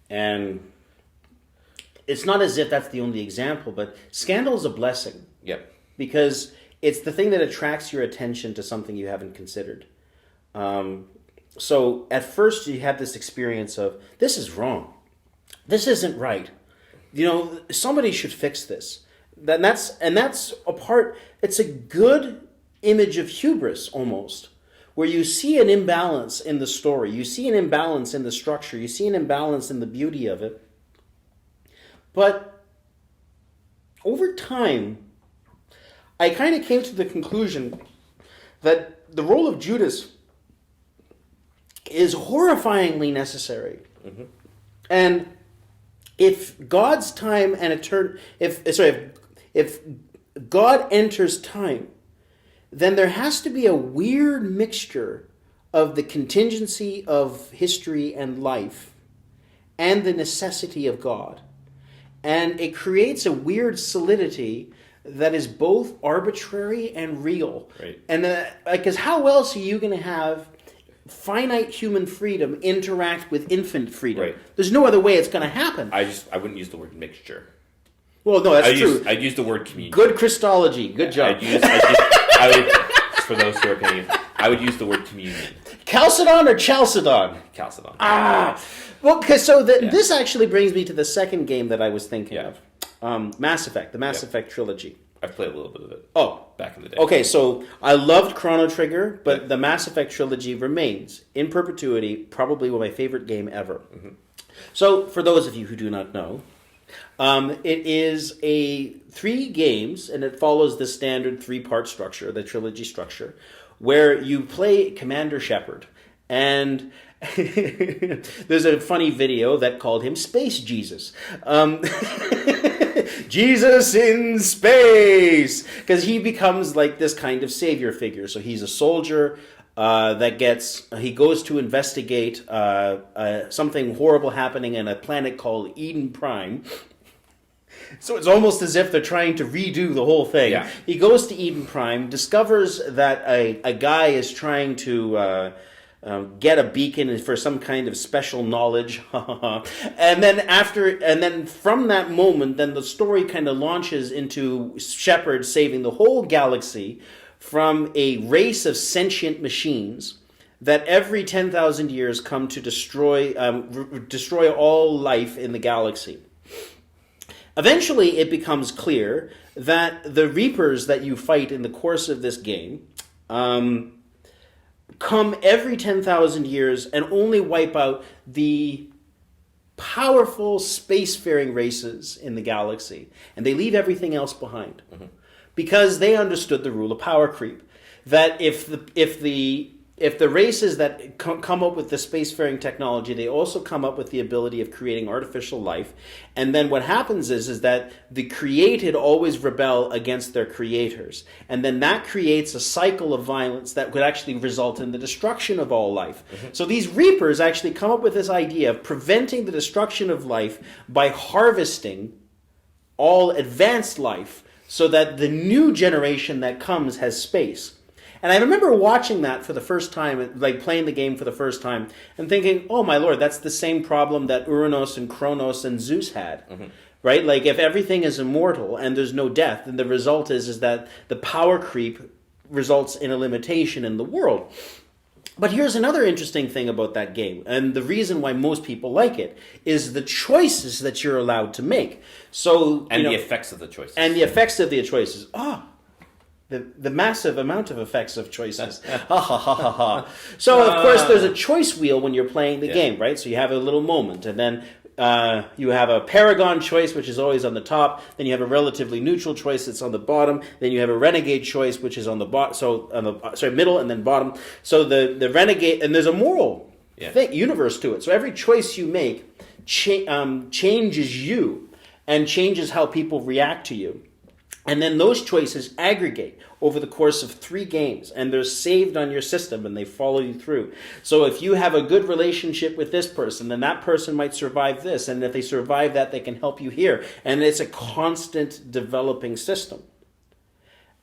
And it's not as if that's the only example, but scandal is a blessing. Yep. Because it's the thing that attracts your attention to something you haven't considered. So at first you have this experience of, this is wrong. This isn't right. You know, somebody should fix this. And that's a part, it's a good image of hubris almost, where you see an imbalance in the story. You see an imbalance in the structure. You see an imbalance in the beauty of it. But over time, I kind of came to the conclusion that the role of Judas is horrifyingly necessary. Mm-hmm. And if God's time and if God enters time, then there has to be a weird mixture of the contingency of history and life and the necessity of God. And it creates a weird solidity that is both arbitrary and real. Right. And because how else are you going to have finite human freedom interact with infinite freedom? Right. There's no other way it's going to happen. I wouldn't use the word mixture. Well, no, that's true. I'd use the word communion. Good Christology. Good job. I would, for those who are paying, I would use the word communion. Chalcedon or Chalcedon? Chalcedon. Well, because this actually brings me to the second game that I was thinking of. Mass Effect, the Mass Effect trilogy. I've played a little bit of it. Oh. Back in the day. Okay, so I loved Chrono Trigger, but the Mass Effect trilogy remains, in perpetuity, probably my favorite game ever. Mm-hmm. So, for those of you who do not know, it is 3 games, and it follows the standard 3-part structure, the trilogy structure, where you play Commander Shepard. And there's a funny video that called him Space Jesus. Jesus in space! Because he becomes like this kind of savior figure. So he's a soldier he goes to investigate something horrible happening in a planet called Eden Prime. So it's almost as if they're trying to redo the whole thing. Yeah. He goes to Eden Prime, discovers that a guy is trying to get a beacon for some kind of special knowledge, and then from that moment, then the story kind of launches into Shepard saving the whole galaxy from a race of sentient machines that every 10,000 years come to destroy all life in the galaxy. Eventually, it becomes clear that the Reapers that you fight in the course of this game come every 10,000 years and only wipe out the powerful spacefaring races in the galaxy. And they leave everything else behind. Mm-hmm. Because they understood the rule of power creep. That if the races that come up with the spacefaring technology, they also come up with the ability of creating artificial life. And then what happens is that the created always rebel against their creators. And then that creates a cycle of violence that could actually result in the destruction of all life. Mm-hmm. So these Reapers actually come up with this idea of preventing the destruction of life by harvesting all advanced life so that the new generation that comes has space. And I remember watching that for the first time, like playing the game for the first time, and thinking, oh my lord, that's the same problem that Uranus and Chronos and Zeus had. Mm-hmm. Right? Like, if everything is immortal and there's no death, then the result is that the power creep results in a limitation in the world. But here's another interesting thing about that game, and the reason why most people like it, is the choices that you're allowed to make. So, and the effects of the choices. And the effects of the choices. The massive amount of effects of choices. Ha ha ha ha ha. So, of course, there's a choice wheel when you're playing the game, right? So you have a little moment, and then you have a paragon choice, which is always on the top. Then you have a relatively neutral choice that's on the bottom. Then you have a renegade choice, which is on the middle and then bottom. So the renegade, and there's a moral universe to it. So every choice you make changes you and changes how people react to you. And then those choices aggregate over the course of 3 games, and they're saved on your system, and they follow you through. So if you have a good relationship with this person, then that person might survive this, and if they survive that, they can help you here. And it's a constant developing system.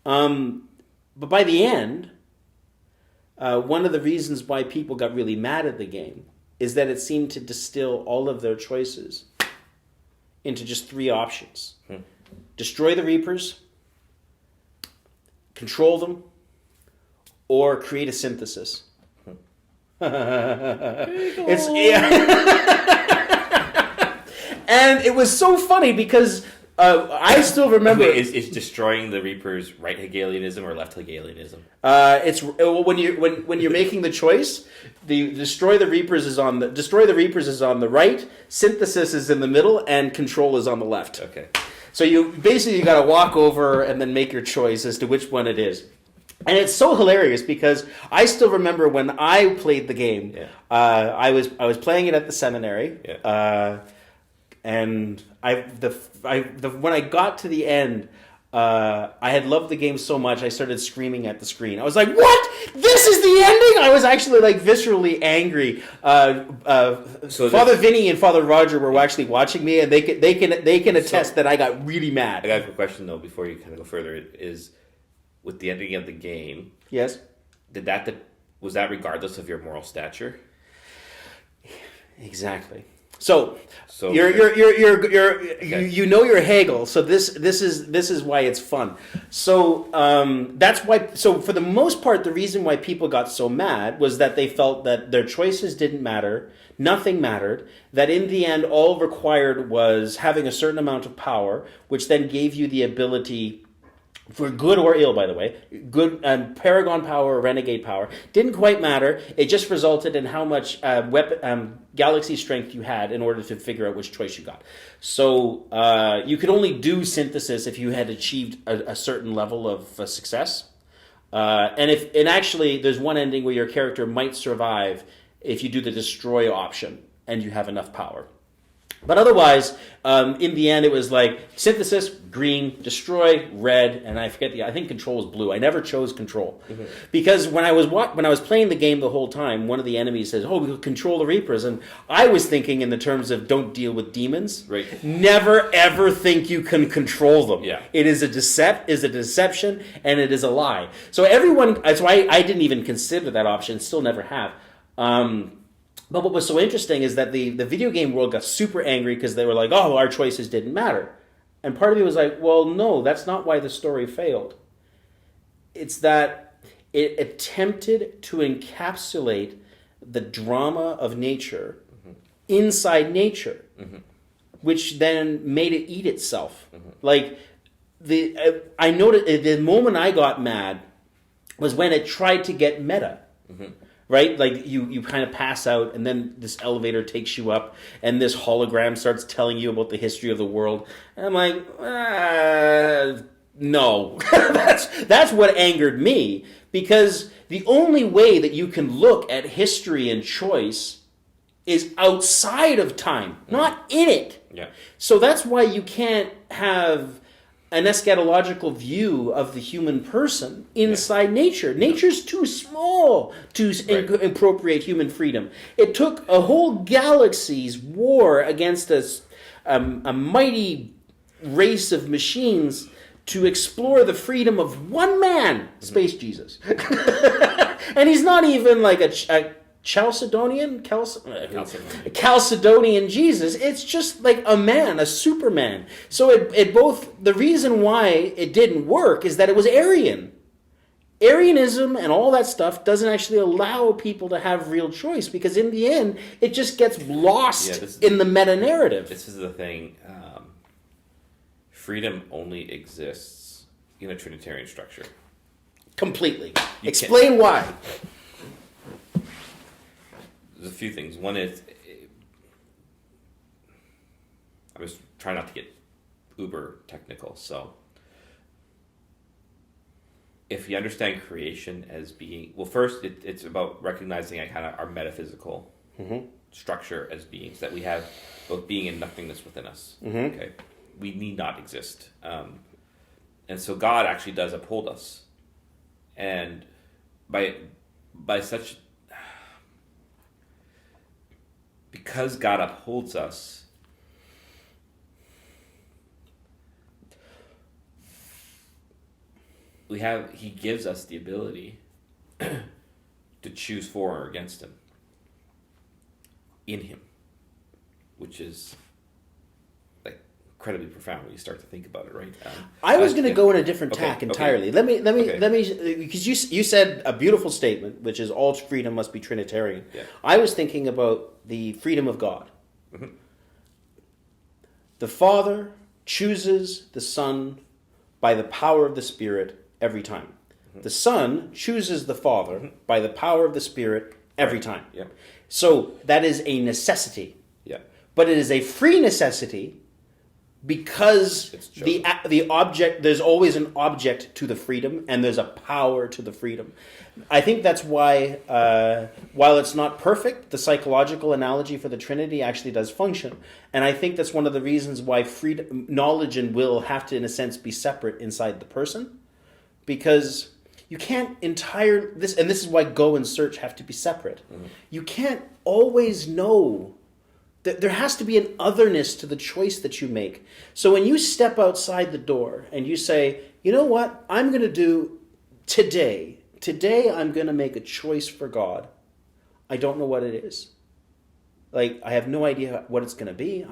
But by the end, one of the reasons why people got really mad at the game is that it seemed to distill all of their choices into just 3 options. Destroy the Reapers, control them, or create a synthesis. It's and it was so funny because I still remember. Wait, is destroying the Reapers right Hegelianism or left Hegelianism? It's when you're making the choice. The destroy the Reapers is on the right. Synthesis is in the middle, and control is on the left. Okay. So you got to walk over and then make your choice as to which one it is. And it's so hilarious because I still remember when I played the game. Yeah. I was playing it at the seminary, and when I got to the end, I had loved the game so much I started screaming at the screen. I was like, "What? This is the ending!" I was actually like viscerally angry. Father Vinny and Father Roger were actually watching me, and they can attest that I got really mad. I got a quick question though before you kind of go further. Is with the ending of the game? Yes. Was that regardless of your moral stature? Exactly. So you know your Hegel. So this is why it's fun. So that's why. So for the most part, the reason why people got so mad was that they felt that their choices didn't matter, nothing mattered. That in the end, all required was having a certain amount of power, which then gave you the ability. For good or ill, by the way, good paragon power or renegade power didn't quite matter. It just resulted in how much galaxy strength you had in order to figure out which choice you got. So you could only do synthesis if you had achieved a certain level of success. And actually, there's one ending where your character might survive if you do the destroy option and you have enough power. But otherwise, in the end, it was like synthesis, green, destroy, red, and I think control was blue. I never chose control. Mm-hmm. Because when I was playing the game the whole time, one of the enemies says, "Oh, we'll control the Reapers," and I was thinking in the terms of don't deal with demons. Right. Never ever think you can control them. Yeah. It is a deception, and it is a lie. So that's why I didn't even consider that option. Still never have. But what was so interesting is that the video game world got super angry because they were like, "Oh, our choices didn't matter." And part of me was like, well, no, that's not why the story failed. It's that it attempted to encapsulate the drama of nature inside nature, which then made it eat itself. Like, I noticed the moment I got mad was when it tried to get meta. Right? Like, you kind of pass out, and then this elevator takes you up, and this hologram starts telling you about the history of the world. And I'm like, no. That's what angered me, because the only way that you can look at history and choice is outside of time, not in it. Yeah. So that's why you can't have an eschatological view of the human person inside nature. Nature's too small to appropriate human freedom. It took a whole galaxy's war against a mighty race of machines to explore the freedom of one man, Space Jesus. And he's not even like a Chalcedonian Jesus. It's just like a man, a Superman. So it both, the reason why it didn't work is that it was Aryan. Arianism and all that stuff doesn't actually allow people to have real choice, because in the end, it just gets lost in the meta-narrative. This is the thing. Freedom only exists in a Trinitarian structure. Completely. Explain why. There's a few things. One is, I was trying not to get uber technical, so if you understand creation as being, well, first it's about recognizing kind of our metaphysical structure as beings, that we have both being and nothingness within us. Okay, we need not exist, and so God actually does uphold us, and by such, because God upholds us, He gives us the ability to choose for or against Him in Him, which is like incredibly profound when you start to think about it, right? I was going to go in a different tack entirely. Okay. Let me, because you said a beautiful statement, which is all freedom must be Trinitarian. Yeah. I was thinking about the freedom of God. Mm-hmm. The Father chooses the Son by the power of the Spirit every time. Mm-hmm. The Son chooses the Father by the power of the Spirit every time. Yeah. So that is a necessity. Yeah. But it is a free necessity, because the object, there's always an object to the freedom, and there's a power to the freedom. I think that's why, while it's not perfect, the psychological analogy for the Trinity actually does function. And I think that's one of the reasons why freedom, knowledge and will have to, in a sense, be separate inside the person. Because you can't this is why go and search have to be separate. Mm-hmm. You can't always know. There has to be an otherness to the choice that you make. So when you step outside the door and you say, you know what, I'm going to do today I'm going to make a choice for God. I don't know what it is. Like, I have no idea what it's going to be.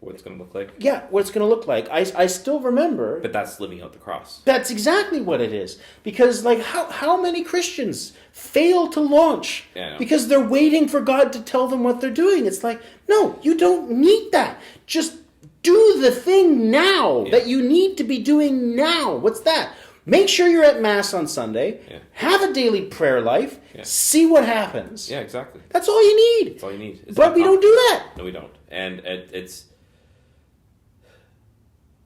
What it's going to look like. Yeah, what it's going to look like. I still remember. But that's living out the cross. That's exactly what it is. Because, like, how many Christians fail to launch because they're waiting for God to tell them what they're doing? It's like, no, you don't need that. Just do the thing now that you need to be doing now. What's that? Make sure you're at Mass on Sunday. Yeah. Have a daily prayer life. Yeah. See what happens. Yeah, exactly. That's all you need. That's all you need. But we don't do that. No, we don't. And it's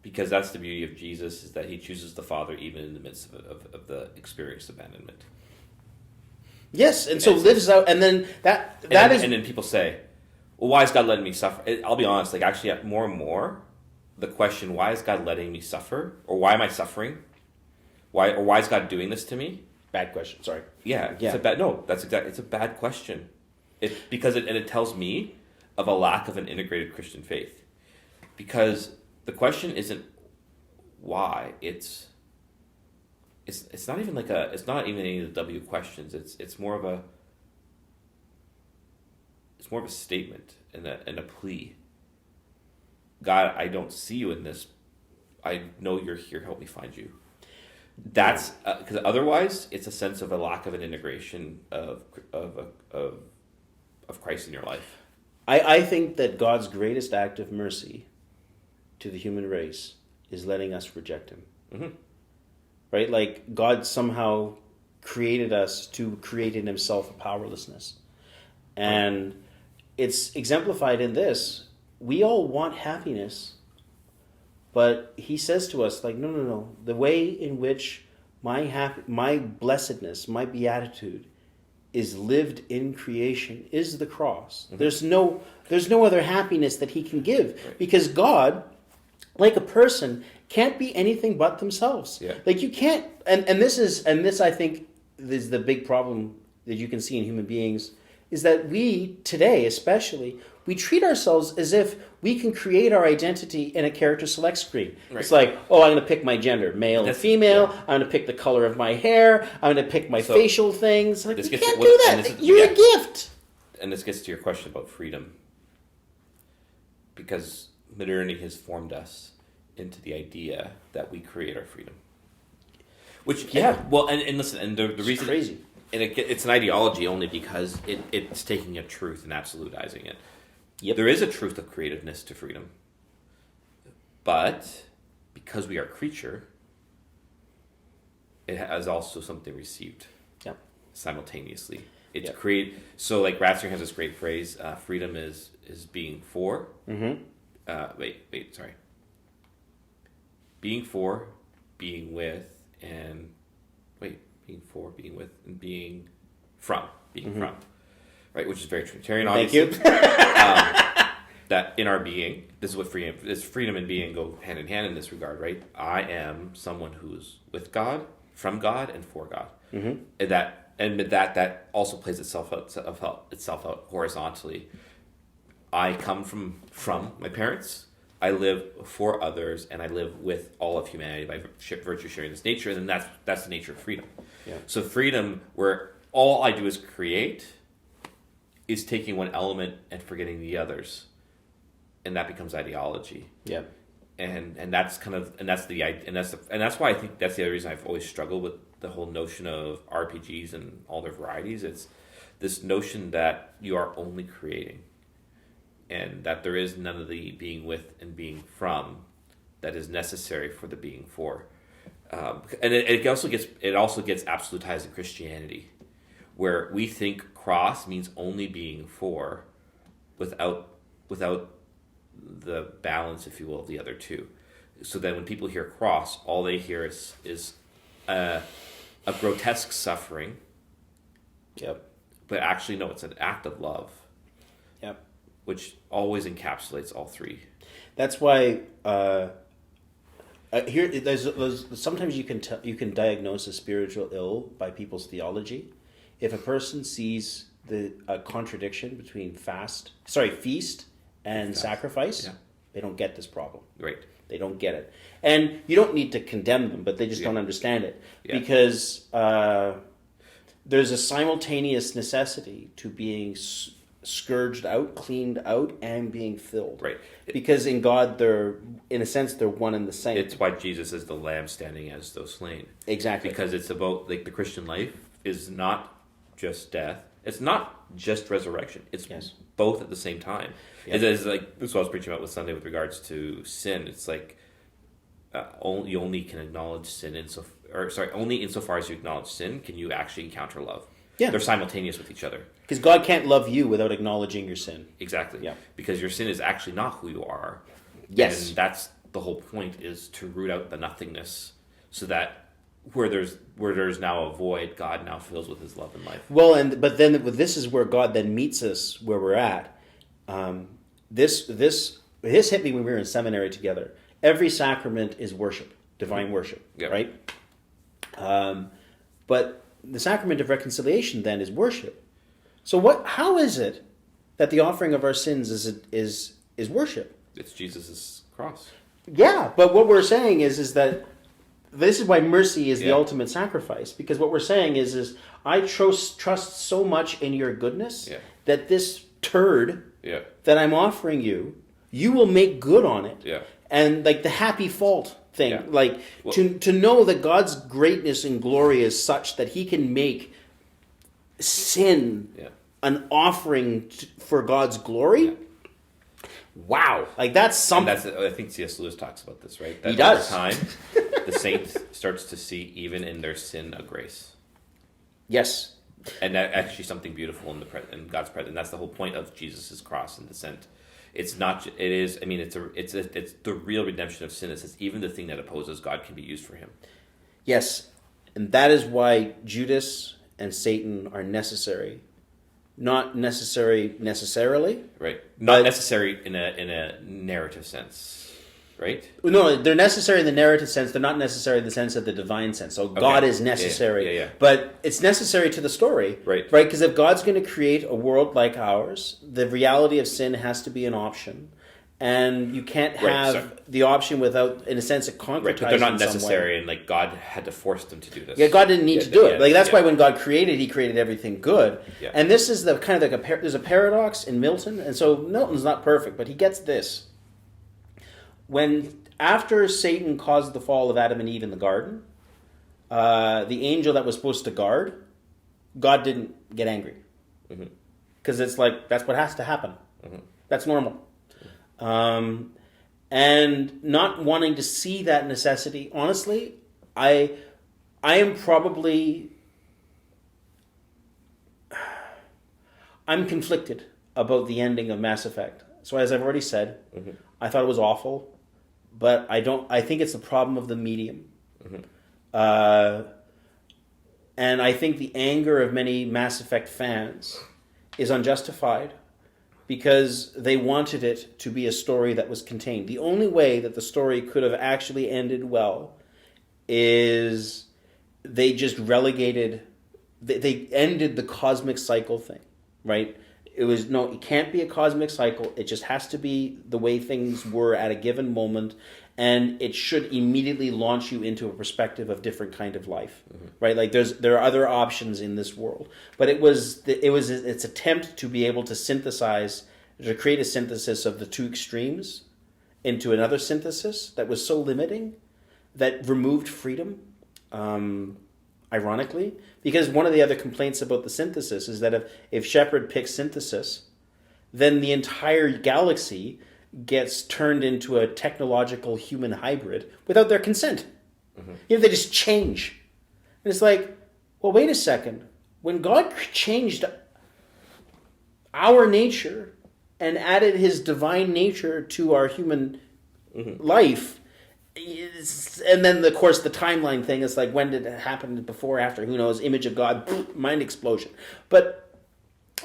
because that's the beauty of Jesus, is that He chooses the Father even in the midst of the experienced abandonment. Yes, and so lives out, and then that is... And then people say, well, why is God letting me suffer? I'll be honest, like, actually, more and more, the question, why is God letting me suffer? Or why am I suffering? Why is God doing this to me? Bad question, sorry. Yeah. It's a bad question. Because it tells me of a lack of an integrated Christian faith. Because the question isn't why, it's not even any of the W questions. It's more of a statement and a plea. God, I don't see you in this. I know you're here. Help me find you. That's because otherwise, it's a sense of a lack of an integration of Christ in your life. I think that God's greatest act of mercy to the human race is letting us reject Him. Mm-hmm. Right? Like, God somehow created us to create in Himself a powerlessness. And it's exemplified in this. We all want happiness, but He says to us, like, no. The way in which my blessedness, my beatitude is lived in creation is the cross. Mm-hmm. There's no other happiness that He can give, right. Because God, like a person, can't be anything but themselves. Yeah. Like, you can't, and this I think is the big problem that you can see in human beings, is that we today especially we treat ourselves as if we can create our identity in a character select screen. Right. It's like, oh, I'm going to pick my gender, male and female. Yeah. I'm going to pick the color of my hair. I'm going to pick my facial things. Like, you can't do that. You're a gift. And this gets to your question about freedom. Because modernity has formed us into the idea that we create our freedom. Which, and listen, and the reason... crazy. And it's an ideology only because it's taking a truth and absolutizing it. Yep. There is a truth of creativeness to freedom. But because we are a creature, it has also something received simultaneously. It's create. So like Ratzinger has this great phrase, freedom is being for. Mm-hmm. Sorry. Being for, being with, and... being for, being with, and being from. Right, which is very Trinitarian, obviously. Thank you. That in our being, this is what freedom and being go hand in hand in this regard, right? I am someone who's with God, from God, and for God. Mm-hmm. And that also plays itself out horizontally. I come from my parents. I live for others, and I live with all of humanity by virtue of sharing this nature, and then that's the nature of freedom. Yeah. So freedom, where all I do is create, is taking one element and forgetting the others, and that becomes ideology. Yeah. And that's why I think that's the other reason I've always struggled with the whole notion of RPGs and all their varieties. It's this notion that you are only creating, and that there is none of the being with and being from that is necessary for the being for. And it also gets absolutized in Christianity, where we think cross means only being for, without the balance, if you will, of the other two. So then when people hear cross, all they hear is a grotesque suffering. Yep. But actually, no, it's an act of love. Yep. Which always encapsulates all three. That's why sometimes you can diagnose a spiritual ill by people's theology. If a person sees a contradiction between feast and sacrifice, they don't get this problem. Right. They don't get it. And you don't need to condemn them, but they just don't understand it. Yeah. Because there's a simultaneous necessity to being scourged out, cleaned out, and being filled. Right. Because in God, they're one and the same. It's why Jesus is the lamb standing as though slain. Exactly. Because it's about, the Christian life is not just death. It's not just resurrection. It's both at the same time. Yeah. It's like, this is what I was preaching about with Sunday with regards to sin. It's like, you only can acknowledge sin only insofar as you acknowledge sin can you actually encounter love. Yeah. They're simultaneous with each other. Because God can't love you without acknowledging your sin. Exactly. Yeah. Because your sin is actually not who you are. Yes. And that's the whole point, is to root out the nothingness, so that where there's now a void, God now fills with his love and life. Well, but then this is where God then meets us where we're at. This hit me when we were in seminary together. Every sacrament is worship, divine worship, right? But the sacrament of reconciliation then is worship. So how is it that the offering of our sins is worship? It's Jesus' cross. Yeah, but what we're saying is that this is why mercy is the ultimate sacrifice. Because what we're saying is I trust so much in your goodness that this turd that I'm offering you will make good on it. Yeah. And like the happy fault thing, to know that God's greatness and glory is such that he can make sin an offering for God's glory. Yeah. Wow. Like that's something. I think C.S. Lewis talks about this, right? That he does. Over time, the saint starts to see even in their sin a grace. Yes. And that actually something beautiful in God's presence. And that's the whole point of Jesus' cross and descent. It's not. It is. I mean, it's the real redemption of sin. It says even the thing that opposes God can be used for him. Yes, and that is why Judas and Satan are necessary. Not necessarily. Right. Not necessary in a narrative sense. right? No, they're necessary in the narrative sense. They're not necessary in the sense of the divine sense. So God is necessary. Yeah. But it's necessary to the story. Right. Because if God's going to create a world like ours, the reality of sin has to be an option. And you can't have the option without, in a sense, it concretizing. Right, but they're not necessary, and like God had to force them to do this. Yeah, God didn't need to do it. Like that's why when God created, He created everything good. Yeah. And this is the kind of there's a paradox in Milton, and so Milton's not perfect, but he gets this. When after Satan caused the fall of Adam and Eve in the garden, the angel that was supposed to guard, God didn't get angry because it's like that's what has to happen. That's normal. And not wanting to see that necessity, honestly, I am probably, I'm conflicted about the ending of Mass Effect. So as I've already said, I thought it was awful, but I think it's the problem of the medium. And I think the anger of many Mass Effect fans is unjustified, because they wanted it to be a story that was contained. The only way that the story could have actually ended well is they just relegated, they ended the cosmic cycle thing, right? It can't be a cosmic cycle. It just has to be the way things were at a given moment, and it should immediately launch you into a perspective of different kind of life, right? Like there are other options in this world, but it was its attempt to be able to create a synthesis of the two extremes into another synthesis that was so limiting that removed freedom. Ironically, because one of the other complaints about the synthesis is that if Shepard picks synthesis, then the entire galaxy gets turned into a technological human hybrid without their consent. They just change. And it's like, well, wait a second. When God changed our nature and added His divine nature to our human life, and then, of course, the timeline thing is like, when did it happen? Before, after? Who knows? Image of God, mind explosion. But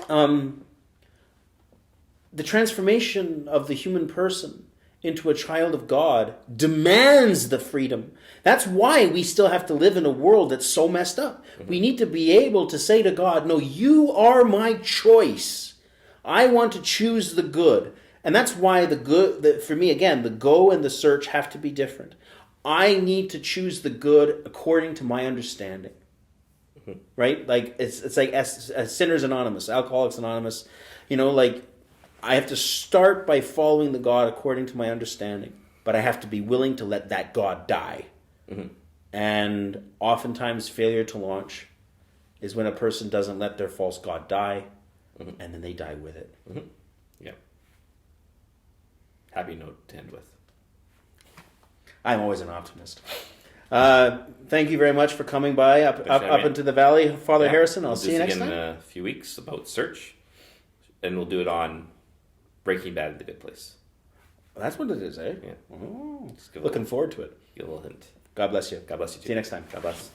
the transformation of the human person into a child of God demands the freedom. That's why we still have to live in a world that's so messed up. We need to be able to say to God, no, you are my choice. I want to choose the good. And that's why for me, again, the go and the search have to be different. I need to choose the good according to my understanding. Right? Like, it's like as Sinners Anonymous, Alcoholics Anonymous. Like, I have to start by following the God according to my understanding. But I have to be willing to let that God die. And oftentimes failure to launch is when a person doesn't let their false God die, and then they die with it. Yeah. Happy note to end with. I'm always an optimist. Thank you very much for coming by up into the valley, Father Harrison. I'll see you next time. In a few weeks about Search, and we'll do it on Breaking Bad: The Good Place. Well, that's what it is, eh? Yeah. Oh, looking forward to it. Give a little hint. God bless you. God bless you too. See you next time. God bless.